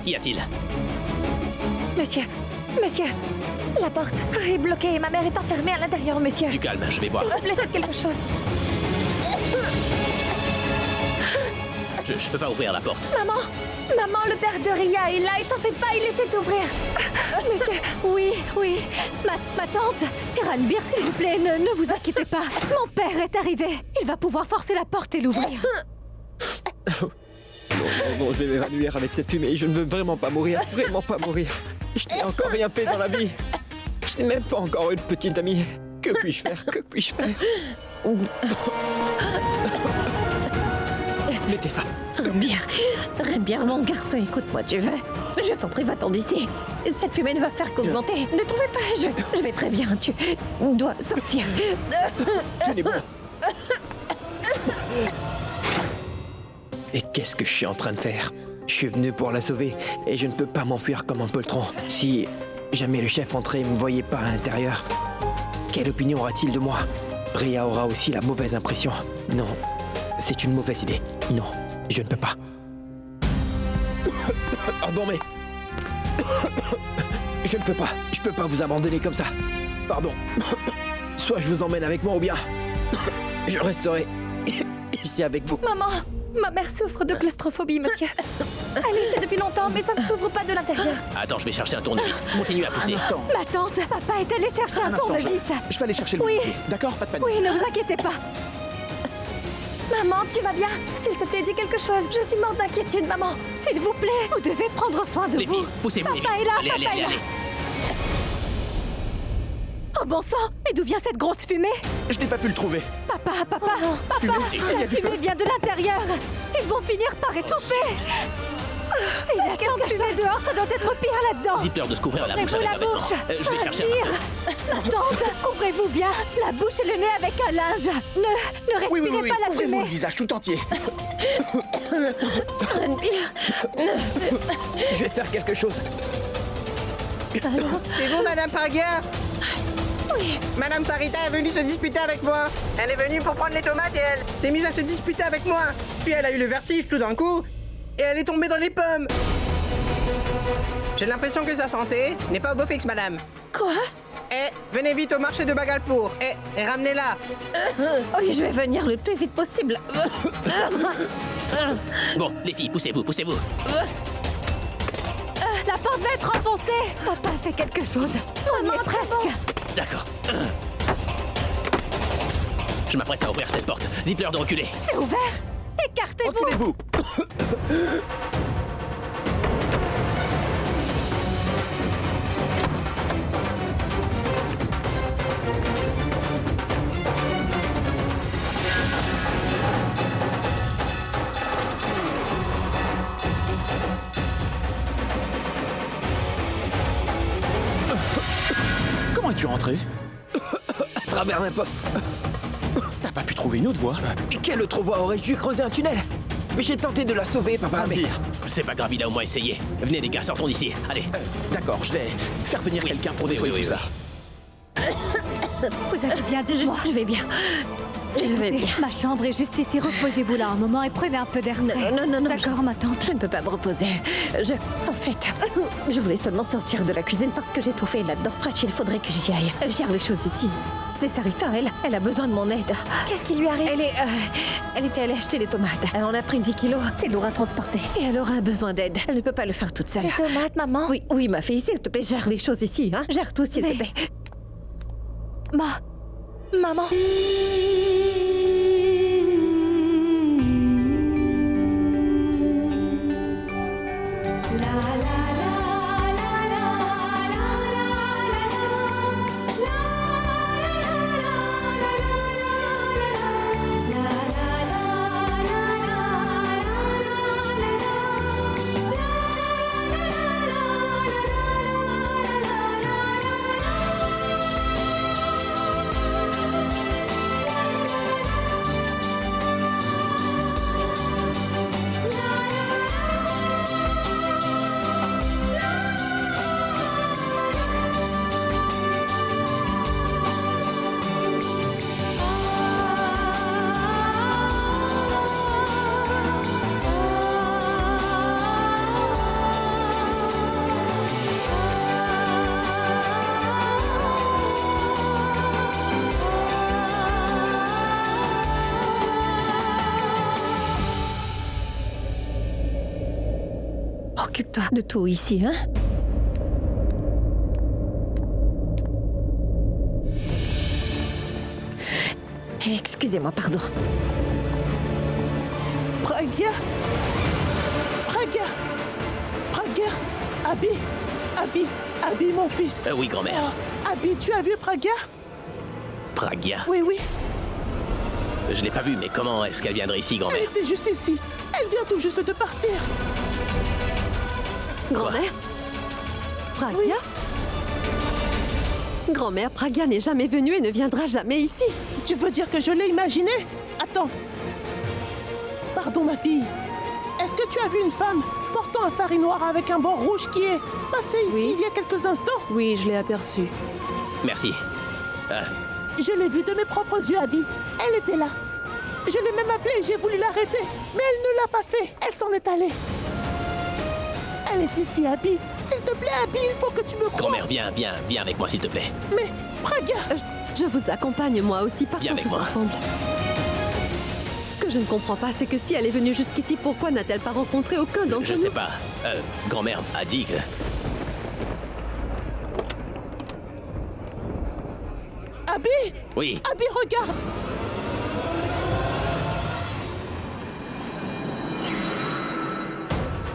Qu'y a-t-il? Monsieur, la porte est bloquée et ma mère est enfermée à l'intérieur, monsieur. Du calme, je vais voir. S'il vous plaît, faites quelque chose. Je peux pas ouvrir la porte. Maman, le père de Ria est là et t'en fais pas, il essaie d'ouvrir. Monsieur, Oui, ma tante. Ranbir, s'il vous plaît, ne vous inquiétez pas. Mon père est arrivé. Il va pouvoir forcer la porte et l'ouvrir. Non, je vais m'évanouir avec cette fumée. Je ne veux vraiment pas mourir. Je n'ai encore rien fait dans la vie. Je n'ai même pas encore une petite amie. Que puis-je faire? Mettez ça. Ranbir, mon garçon, écoute-moi, tu veux. Je t'en prie, va-t'en d'ici. Cette fumée ne va faire qu'augmenter. Ne t'en fais pas, je vais très bien. Tu dois sortir. Tenez bon. Et qu'est-ce que je suis en train de faire? Je suis venu pour la sauver et je ne peux pas m'enfuir comme un poltron. Si jamais le chef entrait et me voyait pas à l'intérieur, quelle opinion aura-t-il de moi? Ria aura aussi la mauvaise impression. Non, c'est une mauvaise idée. Non, je ne peux pas. Pardon, mais... Je ne peux pas. Je peux pas vous abandonner comme ça. Pardon. Soit je vous emmène avec moi ou bien... Je resterai ici avec vous. maman, ma mère souffre de claustrophobie, monsieur. Elle essaie depuis longtemps, mais ça ne s'ouvre pas de l'intérieur. Attends, je vais chercher un tournevis. Continue à pousser. Ma tante, papa est allé chercher un tournevis. Je vais aller chercher le Oui. pompier. D'accord, pas de panique. Oui, ne vous inquiétez pas. Maman, tu vas bien? S'il te plaît, dis quelque chose. Je suis morte d'inquiétude, maman. S'il vous plaît, vous devez prendre soin de Les vous. filles, poussez-vous, les Papa filles. est là, Allez, papa est là. Oh bon sang, mais d'où vient cette grosse fumée? Je n'ai pas pu le trouver. Papa, Fumée, il y a la du feu. fumée vient de l'intérieur. Ils vont finir par étouffer. S'il y a tant de fumée dehors, ça doit être pire là-dedans. Dites-leur de se couvrir la bouche Couvrez-vous avec la un bouche. vêtement. Je vais chercher un Ranbir, marteau. ma tante, couvrez-vous bien. La bouche et le nez avec un linge. Ne Oui, respirez pas la ouvrez-vous fumée. le visage tout entier. Je vais faire quelque chose. C'est vous, Madame Parguia? Oui. Madame Sarita est venue se disputer avec moi. Elle est venue pour prendre les tomates et elle s'est mise à se disputer avec moi. Puis elle a eu le vertige tout d'un coup et elle est tombée dans les pommes. J'ai l'impression que sa santé n'est pas au beau fixe, madame. Quoi? Venez vite au marché de Bagalpour et ramenez-la. Oui, je vais venir le plus vite possible. Bon, les filles, poussez-vous. La porte va être enfoncée. Papa fait quelque chose. On y est presque. D'accord. Je m'apprête à ouvrir cette porte. Dites-leur de reculer. C'est ouvert. Écartez-vous. Reculez-vous. Comment es-tu rentré? À travers un poste. T'as pas pu trouver une autre voie? Et quelle autre voie aurais-je dû creuser un tunnel? Mais j'ai tenté de la sauver, papa, mais... Ranbir. C'est pas grave, il a au moins essayé. Venez les gars, sortons d'ici. Allez. D'accord, je vais faire venir quelqu'un pour nettoyer tout ça. Vous avez bien dit, je vais bien. Je vais Écoutez, bien. Ma chambre est juste ici. Reposez-vous là un moment et prenez un peu d'air frais. Non. D'accord, ma tante. Je ne peux pas me reposer. En fait, je voulais seulement sortir de la cuisine parce que j'ai tout fait là-dedans. Pratch, il faudrait que j'y aille. Je gère les choses ici. C'est Sarita, elle a besoin de mon aide. Qu'est-ce qui lui arrive? Elle était allée acheter des tomates. Elle en a pris 10 kilos. C'est lourd à transporter. Et elle aura besoin d'aide. Elle ne peut pas le faire toute seule. Les tomates, maman. Oui, ma fille, s'il te plaît, gère les choses ici, hein. Gère tout, s'il te plaît. Maman. occupe-toi de tout ici, hein? Excusez-moi, pardon. Pragya Pragya Pragya Abby, mon fils. Oui, grand-mère. Abby, tu as vu Pragya? Pragya. Oui. Je l'ai pas vue, mais comment est-ce qu'elle viendrait ici, Elle grand-mère? était juste ici. Elle vient tout juste de partir. Grand-mère Pragya Oui. Grand-mère, Pragya n'est jamais venue et ne viendra jamais ici. Tu veux dire que je l'ai imaginé? Attends. Pardon, ma fille. Est-ce que tu as vu une femme portant un sari noir avec un banc rouge qui est passée ici Oui. il y a quelques instants? Oui, je l'ai aperçue. Merci. Je l'ai vue de mes propres yeux, Abby. Elle était là. Je l'ai même appelée et j'ai voulu l'arrêter. Mais elle ne l'a pas fait. Elle s'en est allée. Elle est ici, Abby. S'il te plaît, Abby, il faut que tu me croies. Grand-mère, viens avec moi, s'il te plaît. Mais, Pragya, Je vous accompagne, moi aussi, partons Viens avec tous moi. ensemble. Ce que je ne comprends pas, c'est que si elle est venue jusqu'ici, pourquoi n'a-t-elle pas rencontré aucun d'entre Je nous? sais pas. Grand-mère a dit que... Abby, Oui, Abby, regarde.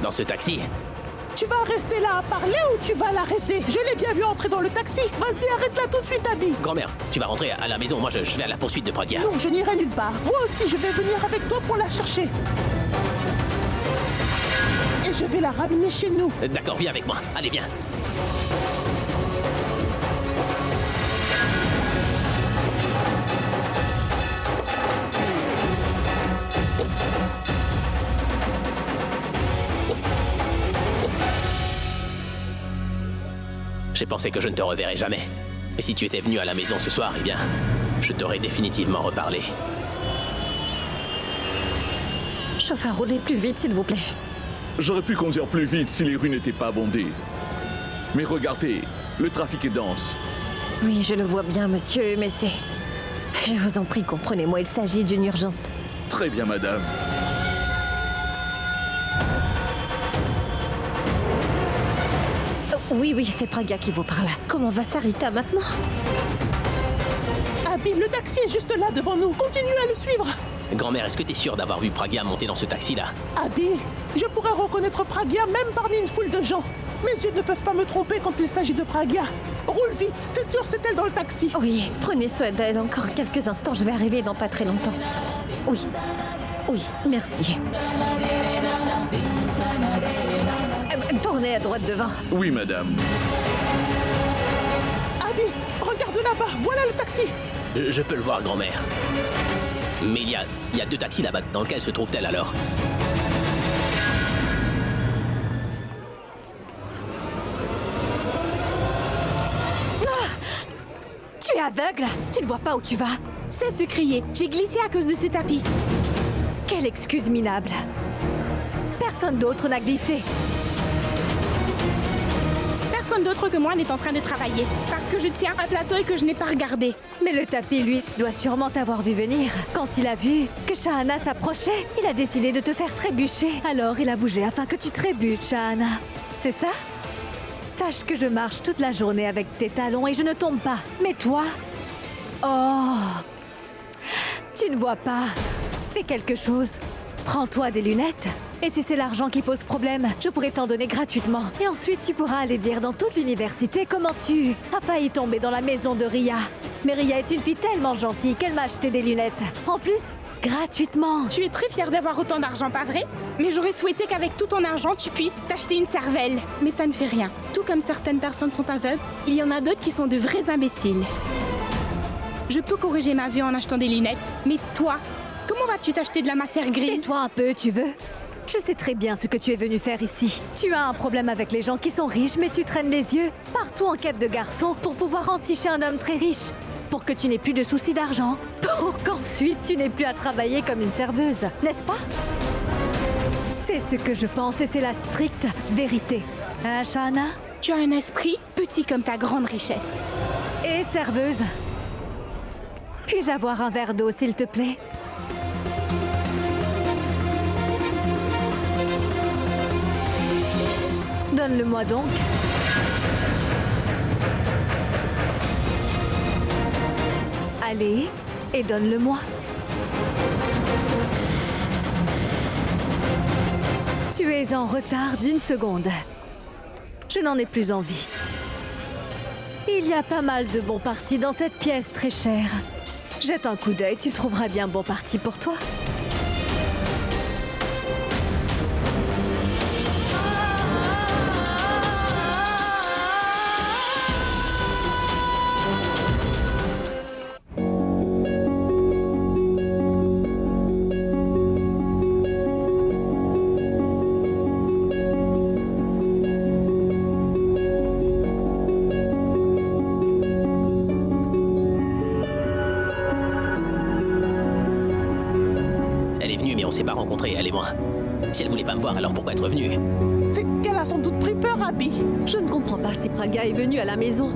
dans ce taxi. Tu vas rester là à parler ou tu vas l'arrêter? Je l'ai bien vu entrer dans le taxi. Vas-y, arrête-la tout de suite, Abby. Grand-mère, tu vas rentrer à la maison. Moi, je vais à la poursuite de Pragya. Non, je n'irai nulle part. Moi aussi, je vais venir avec toi pour la chercher. Et je vais la ramener chez nous. D'accord, viens avec moi. Allez, viens. J'ai pensé que je ne te reverrais jamais. Mais si tu étais venu à la maison ce soir, eh bien, je t'aurais définitivement reparlé. Chauffeur, roulez plus vite, s'il vous plaît. J'aurais pu conduire plus vite si les rues n'étaient pas bondées. Mais regardez, le trafic est dense. Oui, je le vois bien, monsieur, mais c'est... Je vous en prie, comprenez-moi, il s'agit d'une urgence. Très bien, madame. Oui, c'est Pragya qui vous parle. Comment va Sarita maintenant? Abby, le taxi est juste là devant nous. Continue à le suivre. Grand-mère, est-ce que t'es sûre d'avoir vu Pragya monter dans ce taxi-là? Abby, je pourrais reconnaître Pragya même parmi une foule de gens. Mes yeux ne peuvent pas me tromper quand il s'agit de Pragya. Roule vite, c'est sûr, c'est elle dans le taxi. Oui, prenez soin d'elle encore quelques instants, je vais arriver dans pas très longtemps. Oui, merci. Tournez à droite devant. Oui, madame. Abby, regarde là-bas, voilà le taxi. Je peux le voir, grand-mère. Mais il y a deux taxis là-bas. Dans lequel se trouve-t-elle alors? Tu es aveugle? Tu ne vois pas où tu vas? Cesse de crier. J'ai glissé à cause de ce tapis. Quelle excuse minable. Personne d'autre n'a glissé. Personne d'autre que moi n'est en train de travailler. Parce que je tiens un plateau et que je n'ai pas regardé. Mais le tapis, lui, doit sûrement t'avoir vu venir. Quand il a vu que Shahana s'approchait, il a décidé de te faire trébucher. Alors il a bougé afin que tu trébuches, Shahana. C'est ça? Sache que je marche toute la journée avec tes talons et je ne tombe pas. Mais toi... Oh... Tu ne vois pas. Fais quelque chose. Prends-toi des lunettes. Et si c'est l'argent qui pose problème, je pourrais t'en donner gratuitement. Et ensuite, tu pourras aller dire dans toute l'université comment tu as failli tomber dans la maison de Ria. Mais Ria est une fille tellement gentille qu'elle m'a acheté des lunettes. En plus, gratuitement. Tu es très fière d'avoir autant d'argent, pas vrai? Mais j'aurais souhaité qu'avec tout ton argent, tu puisses t'acheter une cervelle. Mais ça ne fait rien. Tout comme certaines personnes sont aveugles, il y en a d'autres qui sont de vrais imbéciles. Je peux corriger ma vue en achetant des lunettes, mais toi, comment vas-tu t'acheter de la matière grise? Tais-toi un peu, tu veux? Je sais très bien ce que tu es venu faire ici. Tu as un problème avec les gens qui sont riches, mais tu traînes les yeux partout en quête de garçons pour pouvoir enticher un homme très riche. Pour que tu n'aies plus de soucis d'argent. Pour qu'ensuite tu n'aies plus à travailler comme une serveuse, n'est-ce pas? C'est ce que je pense et c'est la stricte vérité. Hein, Shahana? Tu as un esprit petit comme ta grande richesse. Et serveuse? Puis-je avoir un verre d'eau, s'il te plaît? Donne-le-moi donc. Allez, et donne-le-moi. Tu es en retard d'1 seconde. Je n'en ai plus envie. Il y a pas mal de bons partis dans cette pièce très chère. Jette un coup d'œil, tu trouveras bien bon parti pour toi. Elle et moi. Si elle voulait pas me voir, alors pourquoi être venue? C'est qu'elle a sans doute pris peur, Abby. Je ne comprends pas si Praga est venue à la maison.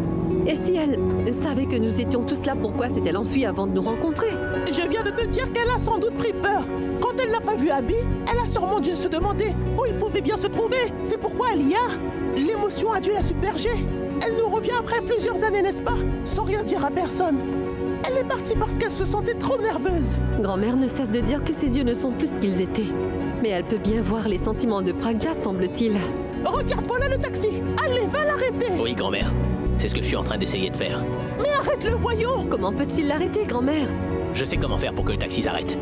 Et si elle savait que nous étions tous là, pourquoi s'est-elle enfuie avant de nous rencontrer? Je viens de te dire qu'elle a sans doute pris peur. Quand elle n'a pas vu Abby, elle a sûrement dû se demander où il pouvait bien se trouver. C'est pourquoi elle y a. L'émotion a dû la submerger. Elle nous revient après plusieurs années, n'est-ce pas? Sans rien dire à personne. Elle est partie parce qu'elle se sentait trop nerveuse. Grand-mère ne cesse de dire que ses yeux ne sont plus ce qu'ils étaient. Mais elle peut bien voir les sentiments de Praga, semble-t-il. Regarde, voilà le taxi. Allez, va l'arrêter. Oui, grand-mère. C'est ce que je suis en train d'essayer de faire. Mais arrête-le, voyons. Comment peut-il l'arrêter, grand-mère? Je sais comment faire pour que le taxi s'arrête.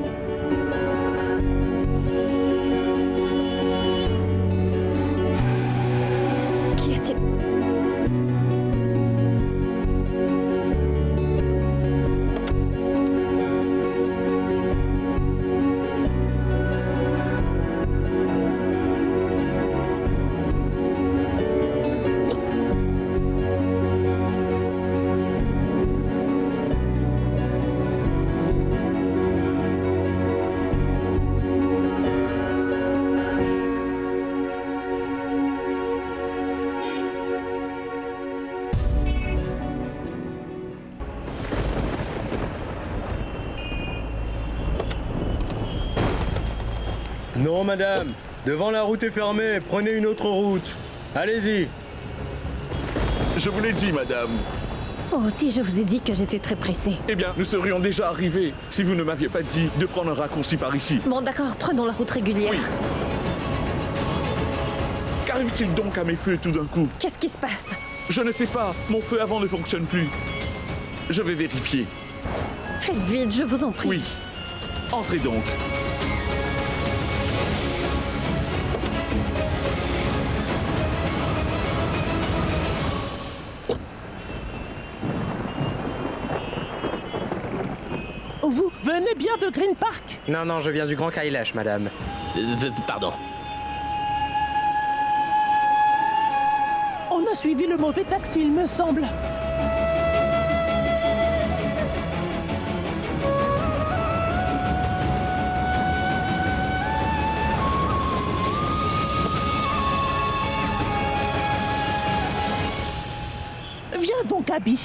Qu'y a-t-il? Non, madame. Devant la route est fermée. Prenez une autre route. Allez-y. Je vous l'ai dit, madame. Moi aussi, je vous ai dit que j'étais très pressée. Eh bien, nous serions déjà arrivés si vous ne m'aviez pas dit de prendre un raccourci par ici. Bon, d'accord, prenons la route régulière. Oui. Qu'arrive-t-il donc à mes feux tout d'un coup? Qu'est-ce qui se passe? Je ne sais pas. Mon feu avant ne fonctionne plus. Je vais vérifier. Faites vite, je vous en prie. Oui. Entrez donc. Vous venez bien de Green Park? Non, non, je viens du Grand Kailash, madame. Pardon. On a suivi le mauvais taxi, il me semble. Viens donc, Abby.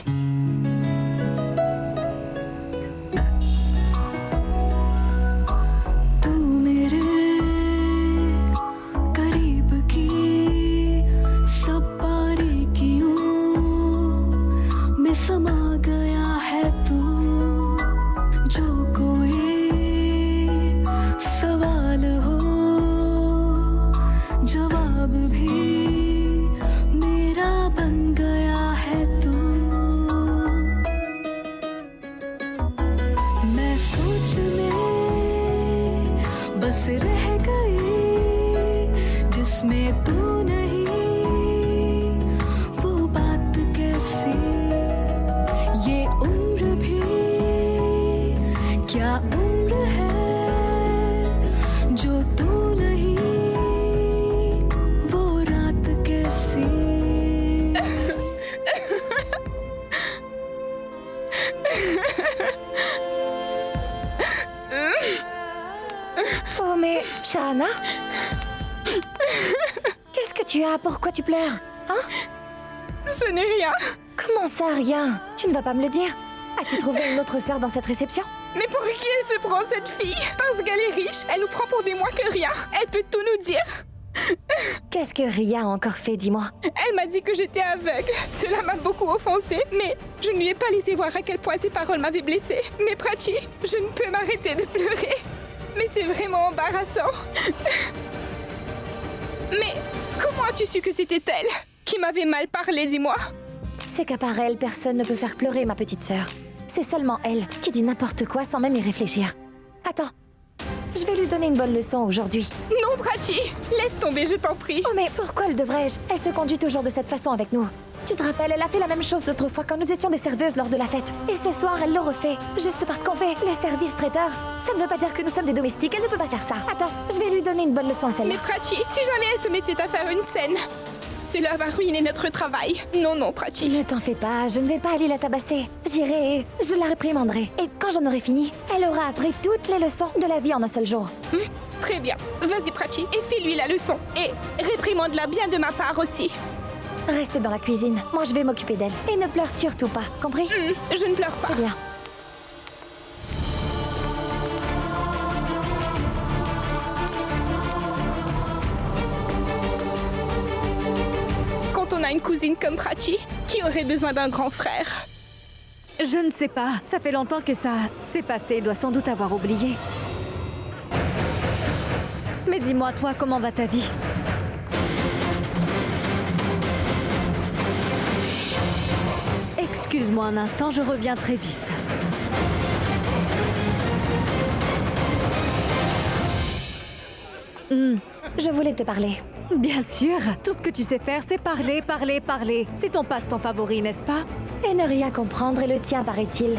Oh mais, Shahana? Qu'est-ce que tu as? Pourquoi tu pleures? Hein? Ce n'est rien. Comment ça, rien? Tu ne vas pas me le dire? As-tu trouvé une autre sœur dans cette réception? Mais pour qui elle se prend, cette fille? Parce qu'elle est riche, elle nous prend pour des moins que rien. Elle peut tout nous dire. Qu'est-ce que Ria a encore fait, dis-moi? Elle m'a dit que j'étais aveugle. Cela m'a beaucoup offensée, mais je ne lui ai pas laissé voir à quel point ses paroles m'avaient blessée. Mais Prachi, je ne peux m'arrêter de pleurer. Mais c'est vraiment embarrassant. Mais comment as-tu su que c'était elle qui m'avait mal parlé, dis-moi? C'est qu'à part elle, personne ne peut faire pleurer ma petite sœur. C'est seulement elle qui dit n'importe quoi sans même y réfléchir. Attends, je vais lui donner une bonne leçon aujourd'hui. Non, Prachi, laisse tomber, je t'en prie. Oh mais pourquoi le devrais-je? Elle se conduit toujours de cette façon avec nous. Tu te rappelles, elle a fait la même chose l'autre fois quand nous étions des serveuses lors de la fête. Et ce soir, elle le refait, juste parce qu'on fait le service traiteur. Ça ne veut pas dire que nous sommes des domestiques, elle ne peut pas faire ça. Attends, je vais lui donner une bonne leçon à celle-là. Mais Prachi, si jamais elle se mettait à faire une scène, cela va ruiner notre travail. Non, non, Prachi. Ne t'en fais pas, je ne vais pas aller la tabasser. J'irai et je la réprimanderai. Et quand j'en aurai fini, elle aura appris toutes les leçons de la vie en un seul jour. Très bien. Vas-y, Prachi, et fais-lui la leçon. Et réprimande-la bien de ma part aussi. Reste dans la cuisine. Moi, je vais m'occuper d'elle. Et ne pleure surtout pas, compris? Je ne pleure pas. C'est bien. Quand on a une cousine comme Prachi, qui aurait besoin d'un grand frère? Je ne sais pas. Ça fait longtemps que ça s'est passé. Il doit sans doute avoir oublié. Mais dis-moi, toi, comment va ta vie? Excuse-moi un instant, je reviens très vite. Je voulais te parler. Bien sûr, tout ce que tu sais faire, c'est parler, parler, parler. C'est ton passe-temps favori, n'est-ce pas? Et ne rien comprendre est le tien, paraît-il.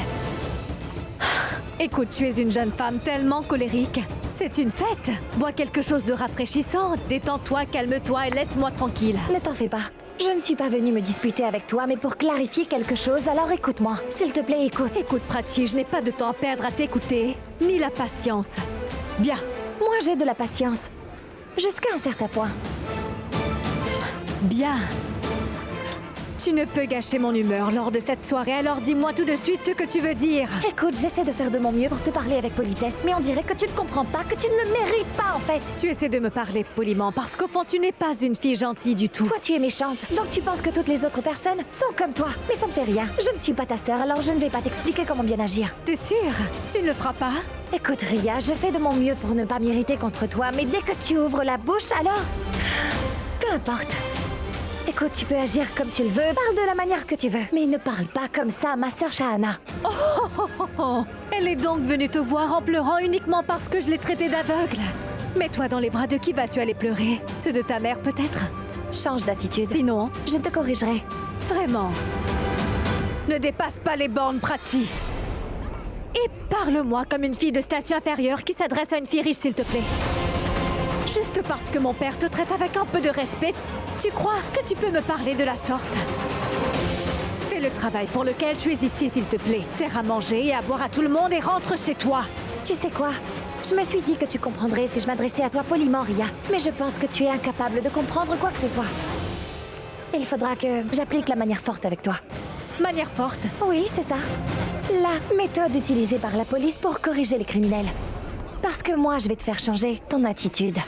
Écoute, tu es une jeune femme tellement colérique. C'est une fête. Bois quelque chose de rafraîchissant. Détends-toi, calme-toi et laisse-moi tranquille. Ne t'en fais pas. Je ne suis pas venue me disputer avec toi, mais pour clarifier quelque chose, alors écoute-moi. S'il te plaît, écoute. Écoute, Prachi, je n'ai pas de temps à perdre à t'écouter, ni la patience. Bien. Moi, j'ai de la patience. Jusqu'à un certain point. Bien. Tu ne peux gâcher mon humeur lors de cette soirée, alors dis-moi tout de suite ce que tu veux dire. Écoute, j'essaie de faire de mon mieux pour te parler avec politesse, mais on dirait que tu ne comprends pas, que tu ne le mérites pas en fait. Tu essaies de me parler poliment parce qu'au fond, tu n'es pas une fille gentille du tout. Toi, tu es méchante, donc tu penses que toutes les autres personnes sont comme toi. Mais ça ne fait rien. Je ne suis pas ta sœur, alors je ne vais pas t'expliquer comment bien agir. T'es sûre? Tu ne le feras pas? Écoute, Ria, je fais de mon mieux pour ne pas m'irriter contre toi, mais dès que tu ouvres la bouche, alors... Peu importe. Écoute, tu peux agir comme tu le veux, parle de la manière que tu veux. Mais ne parle pas comme ça à ma sœur Shahana. Oh. Elle est donc venue te voir en pleurant uniquement parce que je l'ai traitée d'aveugle. Mets-toi dans les bras de qui vas-tu aller pleurer? Ceux de ta mère, peut-être? Change d'attitude. Sinon... Je te corrigerai. Vraiment. Ne dépasse pas les bornes, Prachi. Et parle-moi comme une fille de statut inférieur qui s'adresse à une fille riche, s'il te plaît. Juste parce que mon père te traite avec un peu de respect, tu crois que tu peux me parler de la sorte? Fais le travail pour lequel tu es ici, s'il te plaît. Sers à manger et à boire à tout le monde et rentre chez toi. Tu sais quoi? Je me suis dit que tu comprendrais si je m'adressais à toi poliment, Ria. Mais je pense que tu es incapable de comprendre quoi que ce soit. Il faudra que j'applique la manière forte avec toi. Manière forte? Oui, c'est ça. La méthode utilisée par la police pour corriger les criminels. Parce que moi, je vais te faire changer ton attitude.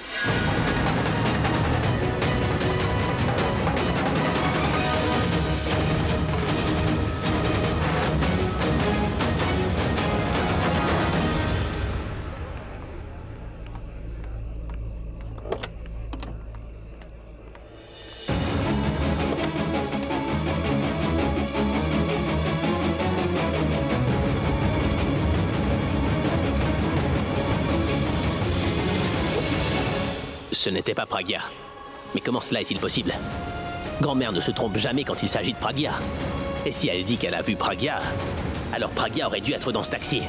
Ce n'était pas Pragya. Mais comment cela est-il possible? Grand-mère ne se trompe jamais quand il s'agit de Pragya. Et si elle dit qu'elle a vu Pragya, alors Pragya aurait dû être dans ce taxi.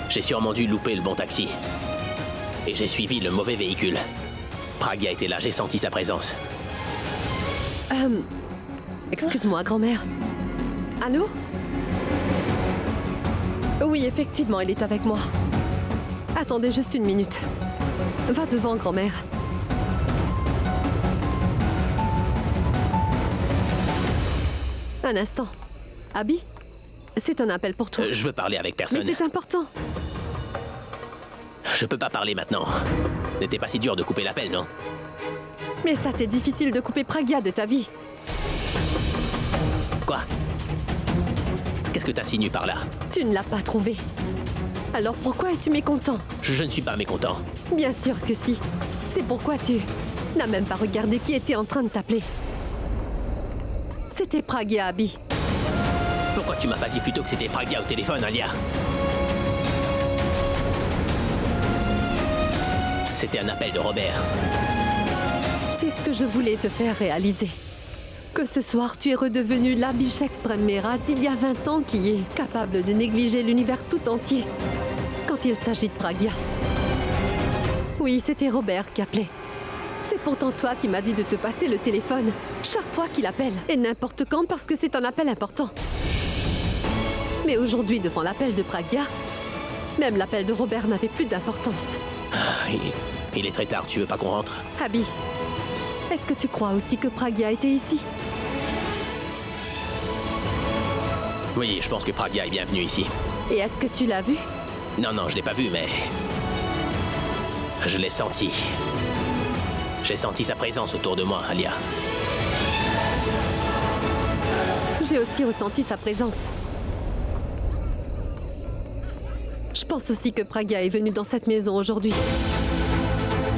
J'ai sûrement dû louper le bon taxi. Et j'ai suivi le mauvais véhicule. Pragya était là, j'ai senti sa présence. Excuse-moi, grand-mère. Allô? Oui, effectivement, il est avec moi. Attendez juste une minute. Va devant, grand-mère. Un instant. Abby, c'est un appel pour toi. Je veux parler avec personne. Mais c'est important. Je peux pas parler maintenant. N'était pas si dur de couper l'appel, non? Mais ça t'est difficile de couper Pragya de ta vie. Quoi? Qu'est-ce que t'insinues par là? Tu ne l'as pas trouvé. Alors pourquoi es-tu mécontent? Je ne suis pas mécontent. Bien sûr que si. C'est pourquoi tu n'as même pas regardé qui était en train de t'appeler. C'était Pragya, Abby. Pourquoi tu m'as pas dit plutôt que c'était Pragya au téléphone, Alia? C'était un appel de Robert. C'est ce que je voulais te faire réaliser. Que ce soir, tu es redevenu l'Abhishek Brahmera d'il y a 20 ans qui est capable de négliger l'univers tout entier quand il s'agit de Pragya. Oui, c'était Robert qui appelait. C'est pourtant toi qui m'as dit de te passer le téléphone chaque fois qu'il appelle, et n'importe quand parce que c'est un appel important. Mais aujourd'hui, devant l'appel de Pragya, même l'appel de Robert n'avait plus d'importance. Il est très tard, tu veux pas qu'on rentre? Abby, est-ce que tu crois aussi que Pragya était ici? Oui, je pense que Pragya est bienvenue ici. Et est-ce que tu l'as vu? Non, je l'ai pas vu, mais... je l'ai senti. J'ai senti sa présence autour de moi, Alia. J'ai aussi ressenti sa présence. Je pense aussi que Pragya est venue dans cette maison aujourd'hui.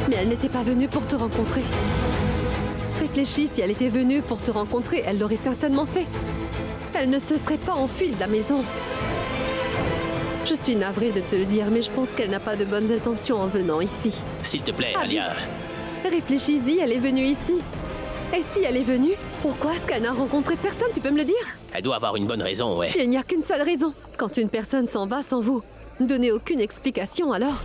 Mais elle n'était pas venue pour te rencontrer. Réfléchis, si elle était venue pour te rencontrer, elle l'aurait certainement fait. Elle ne se serait pas enfuie de la maison. Je suis navrée de te le dire, mais je pense qu'elle n'a pas de bonnes intentions en venant ici. S'il te plaît, Alia. Réfléchis-y, elle est venue ici. Et si elle est venue, pourquoi est-ce qu'elle n'a rencontré personne? Tu peux me le dire? Elle doit avoir une bonne raison, ouais. Il n'y a qu'une seule raison. Quand une personne s'en va sans vous donner aucune explication, alors...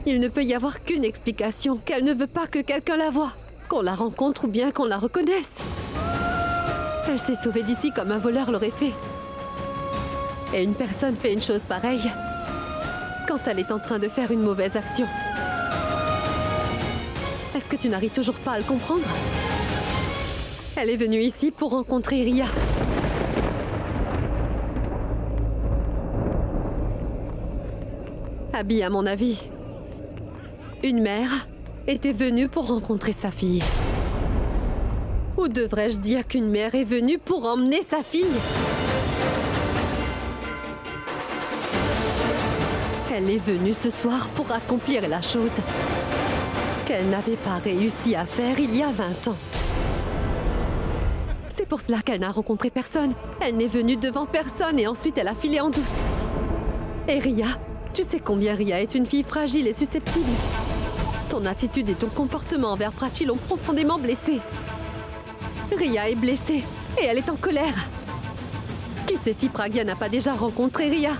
il ne peut y avoir qu'une explication, qu'elle ne veut pas que quelqu'un la voie, qu'on la rencontre ou bien qu'on la reconnaisse. Elle s'est sauvée d'ici comme un voleur l'aurait fait. Et une personne fait une chose pareille quand elle est en train de faire une mauvaise action. Est-ce que tu n'arrives toujours pas à le comprendre? Elle est venue ici pour rencontrer Ria. Abby, à mon avis, une mère était venue pour rencontrer sa fille. Ou devrais-je dire qu'une mère est venue pour emmener sa fille? Elle est venue ce soir pour accomplir la chose qu'elle n'avait pas réussi à faire il y a 20 ans. C'est pour cela qu'elle n'a rencontré personne. Elle n'est venue devant personne et ensuite elle a filé en douce. Et Ria, tu sais combien Ria est une fille fragile et susceptible. Ton attitude et ton comportement envers Prachi l'ont profondément blessée. Ria est blessée et elle est en colère. Qui sait si Pragya n'a pas déjà rencontré Ria?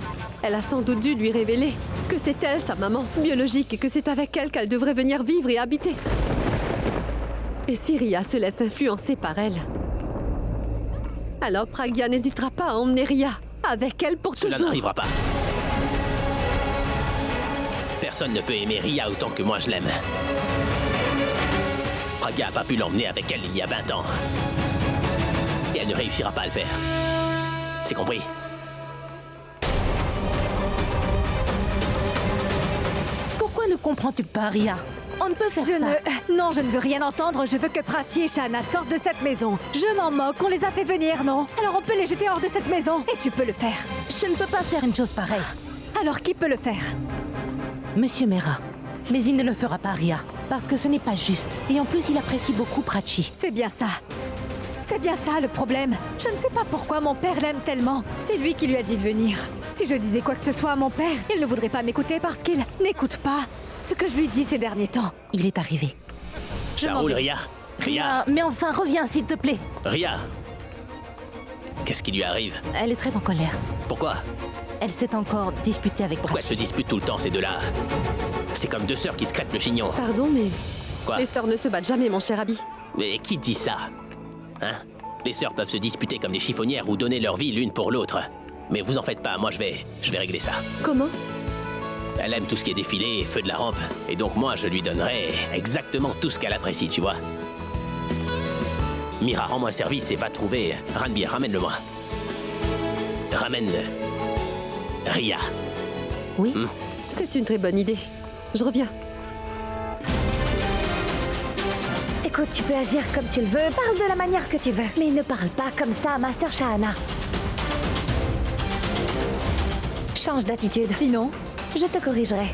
Elle a sans doute dû lui révéler que c'est elle, sa maman biologique, et que c'est avec elle qu'elle devrait venir vivre et habiter. Et si Ria se laisse influencer par elle, alors Pragya n'hésitera pas à emmener Ria avec elle pour toujours. Cela n'arrivera pas. Personne ne peut aimer Ria autant que moi je l'aime. Pragya n'a pas pu l'emmener avec elle il y a 20 ans. Et elle ne réussira pas à le faire. C'est compris? Pourquoi ne comprends-tu pas, Ria? On ne peut faire ça. Non, je ne veux rien entendre. Je veux que Prachi et Shana sortent de cette maison. Je m'en moque. On les a fait venir, non? Alors on peut les jeter hors de cette maison. Et tu peux le faire. Je ne peux pas faire une chose pareille. Alors qui peut le faire? Monsieur Mera. Mais il ne le fera pas, Ria. Parce que ce n'est pas juste. Et en plus, il apprécie beaucoup Prachi. C'est bien ça. C'est bien ça le problème. Je ne sais pas pourquoi mon père l'aime tellement. C'est lui qui lui a dit de venir. Si je disais quoi que ce soit à mon père, il ne voudrait pas m'écouter parce qu'il n'écoute pas ce que je lui dis ces derniers temps. Il est arrivé. Ça roule, Ria. Ria. Mais enfin, reviens, s'il te plaît. Ria. Qu'est-ce qui lui arrive? Elle est très en colère. Pourquoi? Elle s'est encore disputée avec Pourquoi Prachi. elles se disputent tout le temps, ces deux-là? C'est comme deux sœurs qui se crêpent le chignon. Pardon, mais... Quoi? Les sœurs ne se battent jamais, mon cher Abby. Mais qui dit ça? Hein? Les sœurs peuvent se disputer comme des chiffonnières ou donner leur vie l'une pour l'autre. Mais vous en faites pas, moi je vais régler ça. Comment? Elle aime tout ce qui est défilé et feu de la rampe. Et donc moi, je lui donnerai exactement tout ce qu'elle apprécie, tu vois. Mira, rends-moi un service et va trouver Ranbir, ramène-le-moi. Ramène... Ria. Oui? C'est une très bonne idée. Je reviens. Écoute, tu peux agir comme tu le veux, parle de la manière que tu veux, mais ne parle pas comme ça à ma sœur Shahana. Change d'attitude. Sinon, je te corrigerai.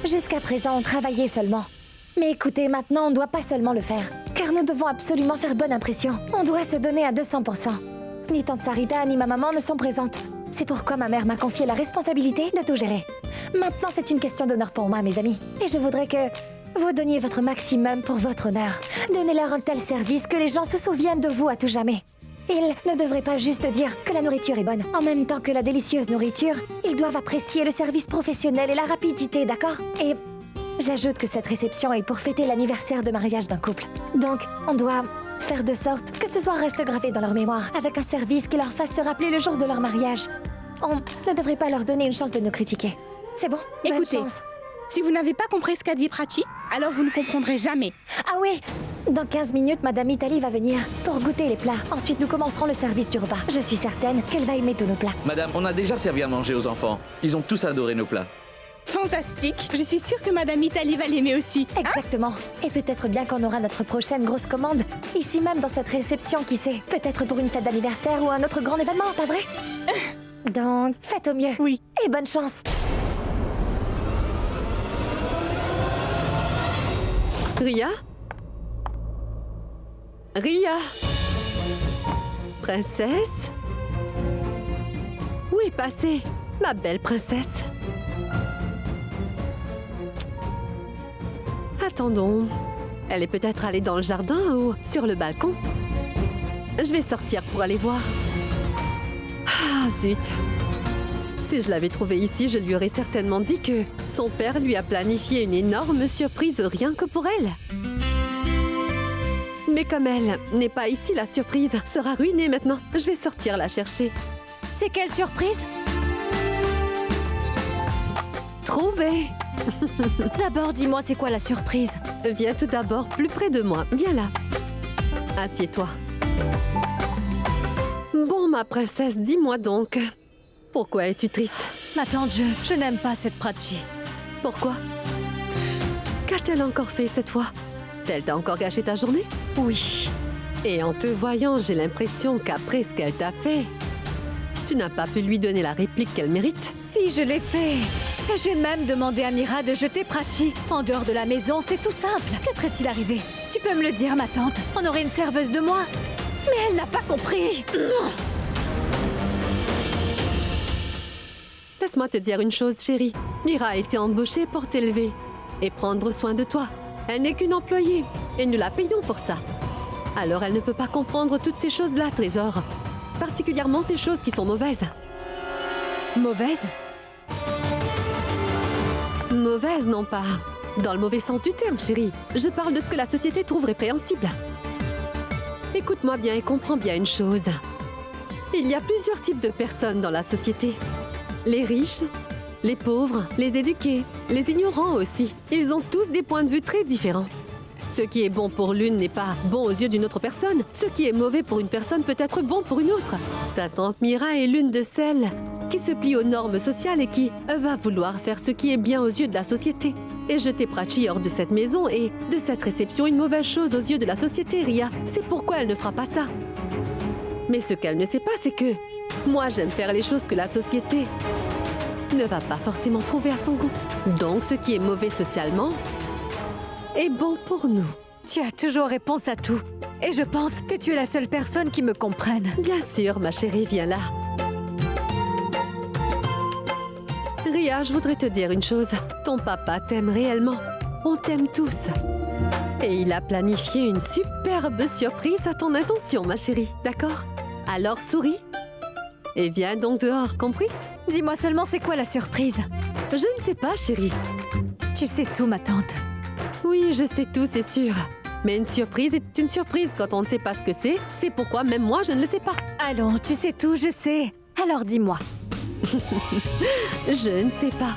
Jusqu'à présent, on travaillait seulement. Mais écoutez, maintenant, on ne doit pas seulement le faire. Car nous devons absolument faire bonne impression. On doit se donner à 200%. Ni tante Sarita, ni ma maman ne sont présentes. C'est pourquoi ma mère m'a confié la responsabilité de tout gérer. Maintenant, c'est une question d'honneur pour moi, mes amis. Et je voudrais que vous donniez votre maximum pour votre honneur. Donnez-leur un tel service que les gens se souviennent de vous à tout jamais. Ils ne devraient pas juste dire que la nourriture est bonne. En même temps que la délicieuse nourriture, ils doivent apprécier le service professionnel et la rapidité, d'accord? Et j'ajoute que cette réception est pour fêter l'anniversaire de mariage d'un couple. Donc, on doit faire de sorte que ce soir reste gravé dans leur mémoire, avec un service qui leur fasse se rappeler le jour de leur mariage. On ne devrait pas leur donner une chance de nous critiquer. C'est bon? Bonne Écoutez, chance. si vous n'avez pas compris ce qu'a dit Prachi, alors vous ne comprendrez jamais. Ah oui, dans 15 minutes, Madame Italie va venir pour goûter les plats. Ensuite, nous commencerons le service du repas. Je suis certaine qu'elle va aimer tous nos plats. Madame, on a déjà servi à manger aux enfants. Ils ont tous adoré nos plats. Fantastique. Je suis sûre que Madame Italie va l'aimer aussi. Exactement. Et peut-être bien qu'on aura notre prochaine grosse commande. Ici même dans cette réception, qui sait? Peut-être pour une fête d'anniversaire ou un autre grand événement, pas vrai? Donc, faites au mieux. Oui. Et bonne chance. Ria? Ria? Princesse? Où est passée, ma belle princesse? Attendons. Elle est peut-être allée dans le jardin ou sur le balcon. Je vais sortir pour aller voir. Ah, zut. Si je l'avais trouvée ici, je lui aurais certainement dit que son père lui a planifié une énorme surprise rien que pour elle. Mais comme elle n'est pas ici, la surprise sera ruinée maintenant. Je vais sortir la chercher. c'est quelle surprise? Trouvée! D'abord, dis-moi, c'est quoi la surprise? Viens tout d'abord plus près de moi. Viens là. Assieds-toi. Bon, ma princesse, dis-moi donc. Pourquoi es-tu triste? Ma tante, je n'aime pas cette Prachi. Pourquoi? Qu'a-t-elle encore fait cette fois? Elle t'a encore gâché ta journée? Oui. Et en te voyant, j'ai l'impression qu'après ce qu'elle t'a fait, tu n'as pas pu lui donner la réplique qu'elle mérite. Si, je l'ai fait. J'ai même demandé à Mira de jeter Prachi. En dehors de la maison, c'est tout simple. Que serait-il arrivé? Tu peux me le dire, ma tante. On aurait une serveuse de moins. Mais elle n'a pas compris. Laisse-moi te dire une chose, chérie. Mira a été embauchée pour t'élever et prendre soin de toi. Elle n'est qu'une employée et nous la payons pour ça. Alors elle ne peut pas comprendre toutes ces choses-là, Trésor. Particulièrement ces choses qui sont mauvaises. Mauvaise? Mauvaise, non pas dans le mauvais sens du terme, chérie. Je parle de ce que la société trouve répréhensible. Écoute-moi bien et comprends bien une chose. Il y a plusieurs types de personnes dans la société. Les riches, les pauvres, les éduqués, les ignorants aussi. Ils ont tous des points de vue très différents. Ce qui est bon pour l'une n'est pas bon aux yeux d'une autre personne. Ce qui est mauvais pour une personne peut être bon pour une autre. Ta tante Mira est l'une de celles qui se plie aux normes sociales et qui va vouloir faire ce qui est bien aux yeux de la société. Et jeter Prachi hors de cette maison et de cette réception une mauvaise chose aux yeux de la société, Ria. C'est pourquoi elle ne fera pas ça. Mais ce qu'elle ne sait pas, c'est que moi, j'aime faire les choses que la société ne va pas forcément trouver à son goût. Donc, ce qui est mauvais socialement est bon pour nous. Tu as toujours réponse à tout. Et je pense que tu es la seule personne qui me comprenne. Bien sûr, ma chérie, viens là. Ria, je voudrais te dire une chose. Ton papa t'aime réellement. On t'aime tous. Et il a planifié une superbe surprise à ton intention, ma chérie. D'accord? Alors souris. Et viens donc dehors, compris? Dis-moi seulement, c'est quoi la surprise? Je ne sais pas, chérie. Tu sais tout, ma tante. Oui, je sais tout, c'est sûr. Mais une surprise est une surprise quand on ne sait pas ce que c'est. C'est pourquoi même moi, je ne le sais pas. Allons, tu sais tout, je sais. Alors dis-moi. Je ne sais pas.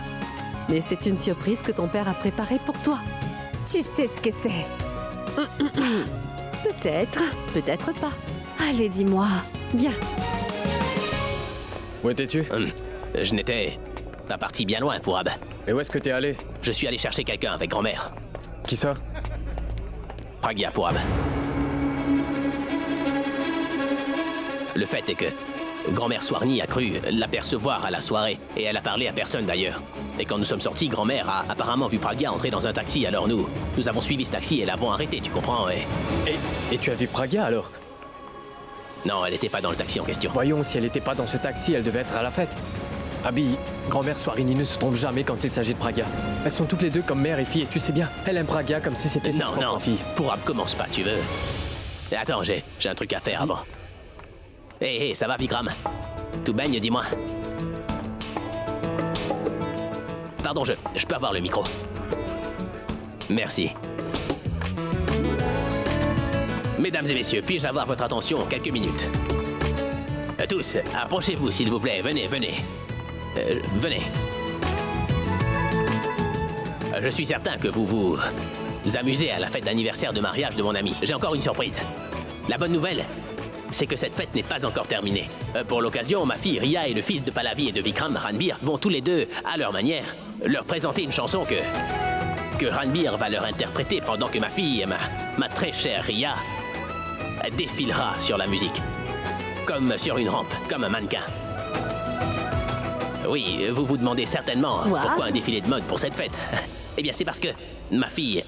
Mais c'est une surprise que ton père a préparée pour toi. Tu sais ce que c'est. Peut-être, peut-être pas. Allez, dis-moi. Bien. Où étais-tu? Je n'étais pas parti bien loin, Pourab. Et où est-ce que t'es allé? Je suis allé chercher quelqu'un avec grand-mère. Qui ça? Pragya Purab. Le fait est que grand-mère Swarni a cru l'apercevoir à la soirée, et elle a parlé à personne d'ailleurs. Et quand nous sommes sortis, grand-mère a apparemment vu Pragya entrer dans un taxi, alors nous avons suivi ce taxi et l'avons arrêté, tu comprends, Et tu as vu Pragya alors? Non, elle n'était pas dans le taxi en question. Voyons, si elle n'était pas dans ce taxi, elle devait être à la fête. Abby, grand-mère Swarini ne se trompe jamais quand il s'agit de Pragya. Elles sont toutes les deux comme mère et fille, et tu sais bien, elle aime Pragya comme si c'était sa propre fille. Purab, commence pas, tu veux. Et attends, j'ai un truc à faire avant. Hé, ça va, Vikram? Tout baigne, dis-moi. Pardon, je peux avoir le micro? Merci. Mesdames et messieurs, puis-je avoir votre attention quelques minutes? Tous, approchez-vous, s'il vous plaît. Venez. Venez. Je suis certain que vous amusez à la fête d'anniversaire de mariage de mon ami. J'ai encore une surprise. La bonne nouvelle, c'est que cette fête n'est pas encore terminée. Pour l'occasion, ma fille Ria et le fils de Pallavi et de Vikram, Ranbir, vont tous les deux, à leur manière, leur présenter une chanson que Ranbir va leur interpréter pendant que ma fille, ma très chère Ria, défilera sur la musique. Comme sur une rampe, comme un mannequin. Oui, vous vous demandez certainement pourquoi un défilé de mode pour cette fête. Eh bien, c'est parce que ma fille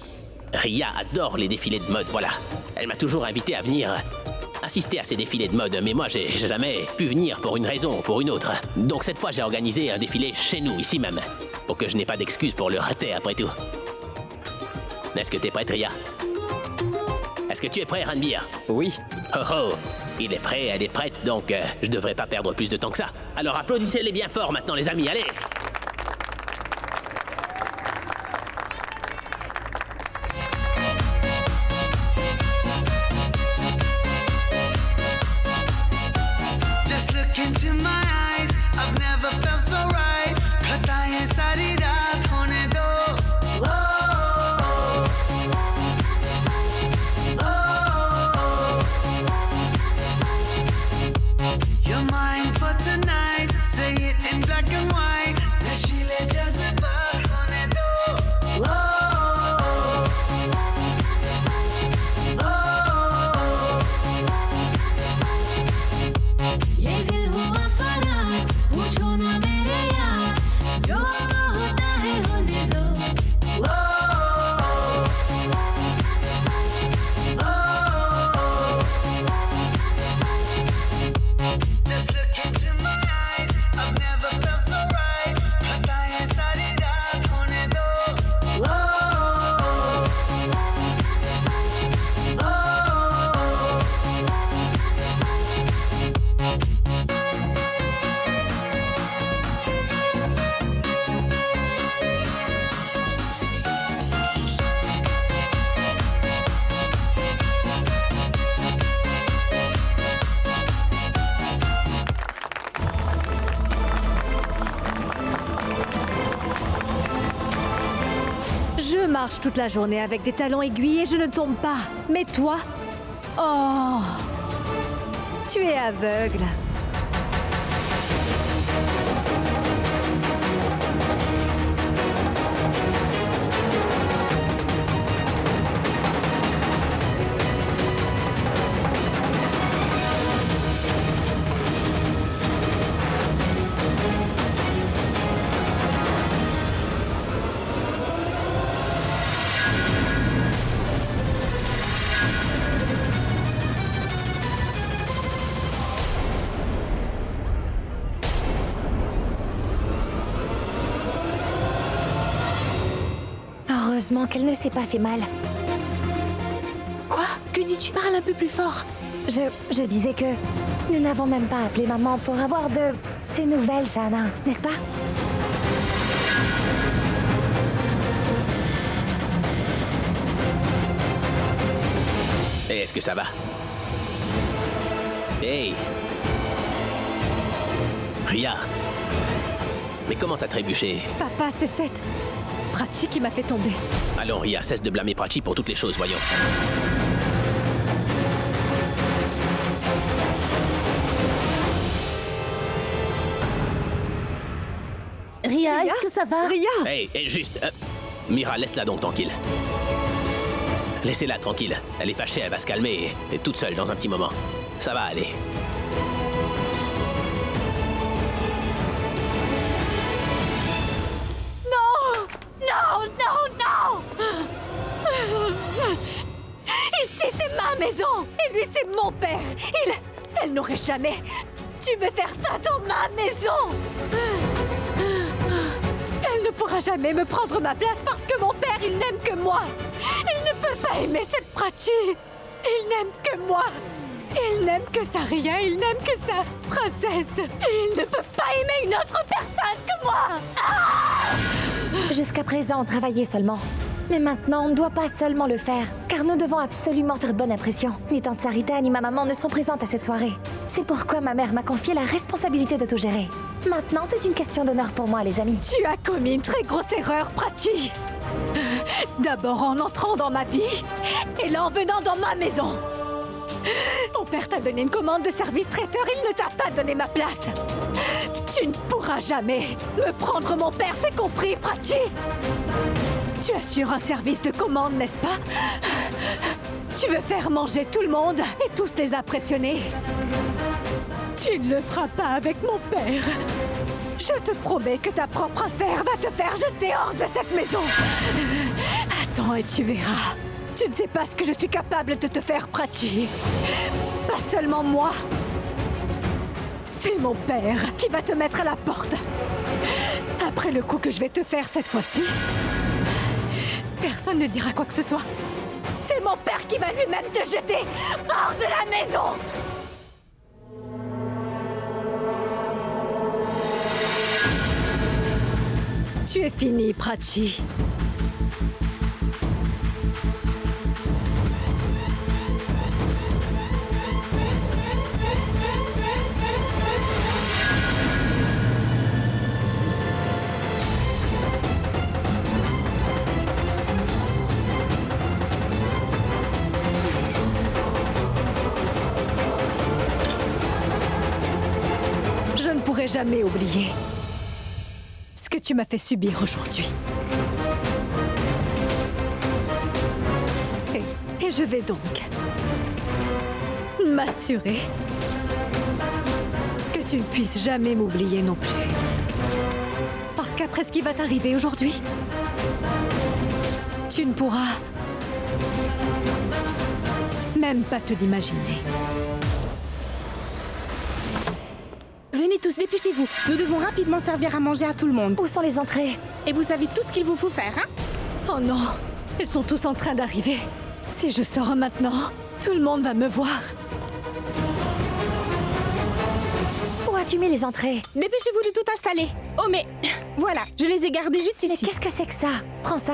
Ria adore les défilés de mode, voilà. Elle m'a toujours invité à venir assister à ces défilés de mode, mais moi, j'ai jamais pu venir pour une raison ou pour une autre. Donc cette fois, j'ai organisé un défilé chez nous, ici même, pour que je n'ai pas d'excuses pour le rater après tout. Est-ce que t'es prête, Ria? Est-ce que tu es prêt, Ranbir? Oui. Oh, il est prêt, elle est prête, donc je devrais pas perdre plus de temps que ça. Alors applaudissez-les bien fort maintenant, les amis, allez! Just look into my eyes, I've never felt so right. Khataएं सारी रात होने दो. You're mine for tonight. Say it in black and white. नशीले जज्बात होने दो. ये दिल हुआ फरार, पूछो ना मेरे यार, जो होता है होने दो. Just look into my eyes, I've never felt so right. खताएं सारी रात होने दो. Je marche toute la journée avec des talons aiguilles et je ne tombe pas. Mais toi, oh, tu es aveugle. Heureusement qu'elle ne s'est pas fait mal. Quoi? Que dis-tu? Parle un peu plus fort. Je disais que nous n'avons même pas appelé maman pour avoir de ces nouvelles, Shahana, n'est-ce pas? Et est-ce que ça va? Hey! Ria! Mais comment t'as trébuché? Papa, c'est cette Prachi qui m'a fait tomber. Allons, Ria, cesse de blâmer Prachi pour toutes les choses, voyons. Ria, est-ce que ça va? Ria! Hey, juste... Mira, laisse-la donc tranquille. Laissez-la tranquille. Elle est fâchée, elle va se calmer et toute seule dans un petit moment. Ça va aller. Non! Non, non, non! Ici, c'est ma maison! Et lui, c'est mon père! Elle n'aurait jamais dû me faire ça dans ma maison! Elle ne pourra jamais me prendre ma place parce que mon père, il n'aime que moi! Il ne peut pas aimer cette Prachi! Il n'aime que moi! Il n'aime que Saria, il n'aime que sa princesse! Il ne peut pas aimer une autre personne que moi! Jusqu'à présent, on travaillait seulement. Mais maintenant, on ne doit pas seulement le faire, car nous devons absolument faire bonne impression. Ni tante Sarita ni ma maman ne sont présentes à cette soirée. C'est pourquoi ma mère m'a confié la responsabilité de tout gérer. Maintenant, c'est une question d'honneur pour moi, les amis. Tu as commis une très grosse erreur, Prachi! D'abord en entrant dans ma vie, et là en venant dans ma maison. Ton père t'a donné une commande de service traiteur, il ne t'a pas donné ma place. Tu ne pourras jamais me prendre mon père, c'est compris, Prachi? Tu assures un service de commande, n'est-ce pas? Tu veux faire manger tout le monde et tous les impressionner. Tu ne le feras pas avec mon père. Je te promets que ta propre affaire va te faire jeter hors de cette maison. Attends et tu verras. Tu ne sais pas ce que je suis capable de te faire, Prachi. Pas seulement moi. C'est mon père qui va te mettre à la porte. Après le coup que je vais te faire cette fois-ci, personne ne dira quoi que ce soit. C'est mon père qui va lui-même te jeter hors de la maison. Tu es fini, Prachi. Je ne pourrai jamais oublier ce que tu m'as fait subir aujourd'hui. Et je vais donc m'assurer que tu ne puisses jamais m'oublier non plus. Parce qu'après ce qui va t'arriver aujourd'hui, tu ne pourras même pas te l'imaginer. Venez tous, dépêchez-vous. Nous devons rapidement servir à manger à tout le monde. Où sont les entrées? Et vous savez tout ce qu'il vous faut faire, hein? Oh non, ils sont tous en train d'arriver. Si je sors maintenant, tout le monde va me voir. Où as-tu mis les entrées? Dépêchez-vous de tout installer. Oh mais, voilà, je les ai gardées juste ici. Mais qu'est-ce que c'est que ça? Prends ça.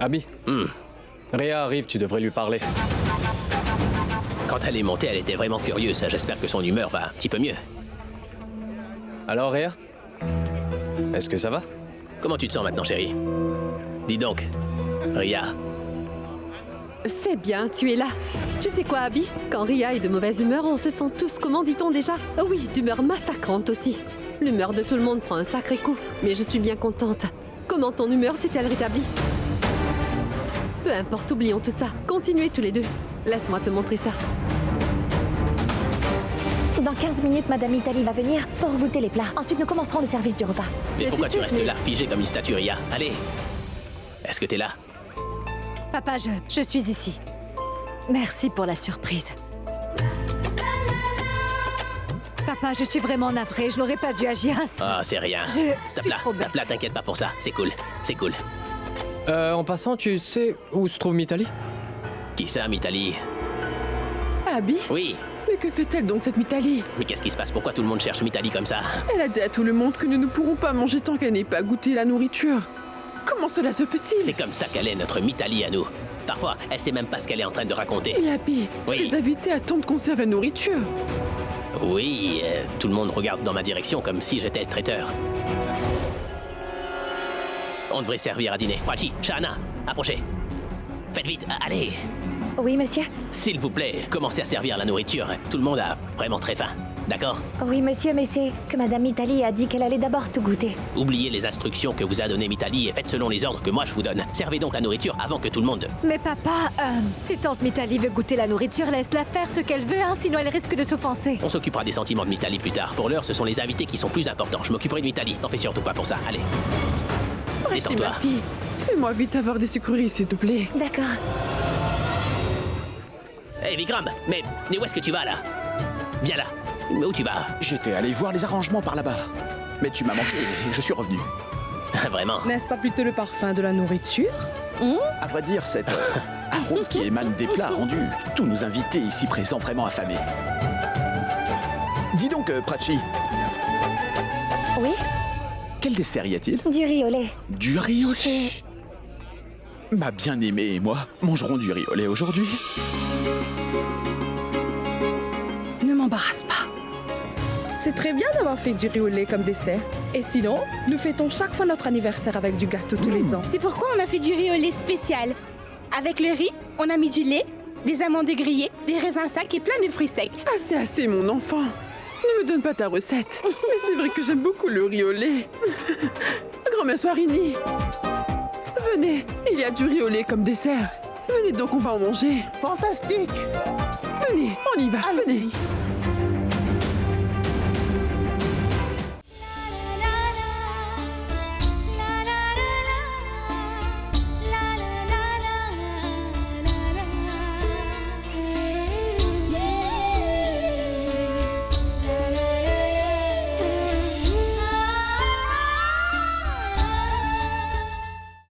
Abby, Rhea arrive, tu devrais lui parler. Quand elle est montée, elle était vraiment furieuse. J'espère que son humeur va un petit peu mieux. Alors, Rhea? Est-ce que ça va? Comment tu te sens maintenant, chérie? Dis donc, Rhea. C'est bien, tu es là. Tu sais quoi, Abby? Quand Rhea est de mauvaise humeur, on se sent tous, comment dit-on déjà? Oui, d'humeur massacrante aussi. L'humeur de tout le monde prend un sacré coup. Mais je suis bien contente. Comment ton humeur s'est-elle rétablie? Peu importe, oublions tout ça. Continuez tous les deux. Laisse-moi te montrer ça. Dans 15 minutes, Madame Italie va venir pour goûter les plats. Ensuite, nous commencerons le service du repas. Mais pourquoi tu restes là, figée comme une statue, Rhea? Allez! Est-ce que t'es là? Papa, je suis ici. Merci pour la surprise. Papa, je suis vraiment navrée. Je n'aurais pas dû agir ainsi. Ah, c'est rien. Je suis trop bête. Tape là, t'inquiète pas pour ça. C'est cool. C'est cool. En passant, tu sais où se trouve Mitali? Qui ça, Mitali? Abby? Oui. Mais que fait-elle donc, cette Mitali? Mais qu'est-ce qui se passe? Pourquoi tout le monde cherche Mitali comme ça? Elle a dit à tout le monde que nous ne pourrons pas manger tant qu'elle n'ait pas goûté la nourriture. Comment cela se peut-il? C'est comme ça qu'elle est, notre Mitali à nous. Parfois, elle sait même pas ce qu'elle est en train de raconter. Mais Abby, oui. Les invités attendent qu'on serve la nourriture. Oui, tout le monde regarde dans ma direction comme si j'étais le traiteur. On devrait servir à dîner. Prachi, Shahana, approchez. Faites vite, allez. Oui, monsieur. S'il vous plaît, commencez à servir la nourriture. Tout le monde a vraiment très faim. D'accord? Oui, monsieur, mais c'est que Madame Mitali a dit qu'elle allait d'abord tout goûter. Oubliez les instructions que vous a données Mitali et faites selon les ordres que moi je vous donne. Servez donc la nourriture avant que tout le monde... Mais papa, si tante Mitali veut goûter la nourriture, laisse-la faire ce qu'elle veut, hein, sinon elle risque de s'offenser. On s'occupera des sentiments de Mitali plus tard. Pour l'heure, ce sont les invités qui sont plus importants. Je m'occuperai de Mitali. T'en fais surtout pas pour ça. Allez. Prachi, Détends-toi. ma fille, fais-moi vite avoir des sucreries, s'il te plaît. D'accord. Hé, Vikram, mais où est-ce que tu vas, là? Viens là. Mais où tu vas? J'étais allé voir les arrangements par là-bas. Mais tu m'as manqué et je suis revenu. Vraiment? N'est-ce pas plutôt le parfum de la nourriture? À vrai dire, cet arôme qui émane des plats a rendu tous nos invités ici présents vraiment affamés. Dis donc, Prachi, Oui? quel dessert y a-t-il? Du riz au lait. Du riz au lait. Ma bien-aimée et moi mangerons du riz au lait aujourd'hui. Ne m'embarrasse pas. C'est très bien d'avoir fait du riz au lait comme dessert. Et sinon, nous fêtons chaque fois notre anniversaire avec du gâteau tous les ans. C'est pourquoi on a fait du riz au lait spécial. Avec le riz, on a mis du lait, des amandes grillées, des raisins secs et plein de fruits secs. Assez, assez, mon enfant. Ne me donne pas ta recette. Mais c'est vrai que j'aime beaucoup le riz au lait. Grand-mère Soirini. Venez, il y a du riz au lait comme dessert. Venez donc, on va en manger. Fantastique. Venez, on y va, venez. Allez-y.